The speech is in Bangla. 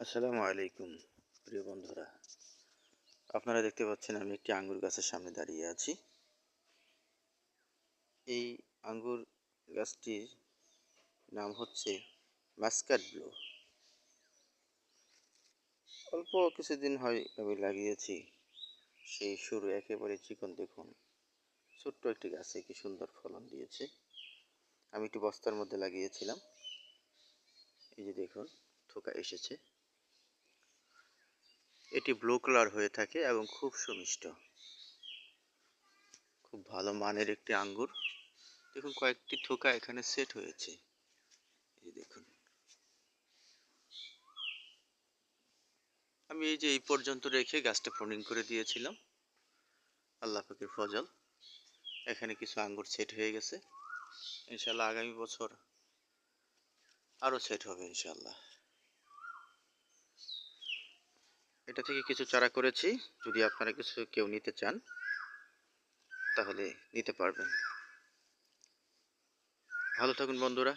আসসালামু আলাইকুম প্রিয় বন্ধুরা, আপনারা দেখতে পাচ্ছেন আমি একটি আঙ্গুর গাছের সামনে দাঁড়িয়ে আছি। এই আঙ্গুর গাছটির নাম হচ্ছে মাস্কাট ব্লু। অল্প কিছুদিন হয় আমি লাগিয়েছি, সেই শুরু একেবারে চিকন। দেখুন, ছোট্ট একটি গাছে কি সুন্দর ফলন দিয়েছে। আমি একটি বস্তার মধ্যে লাগিয়েছিলাম, এই যে দেখুন থোকা এসেছে। এটি ব্লু কালার হয়ে থাকে এবং খুব সুমিষ্ট, খুব ভালো মানের একটি আঙ্গুর। দেখুন কয়েকটি থোকা এখানে সেট হয়েছে, এই দেখুন। আমি এই যে এই পর্যন্ত রেখে গাছটা প্রুনিং করে দিয়েছিলাম, আল্লাহ পাকের ফজল। এখানে কিছু আঙ্গুর সেট হয়ে গেছে, ইনশাল্লাহ আগামী বছর আরও সেট হবে ইনশাল্লাহ। এটা থেকে কিছু চারা করেছি, যদি আপনারা কেউ নিতে চান তাহলে নিতে পারবেন। ভালো থাকুন বন্ধুরা।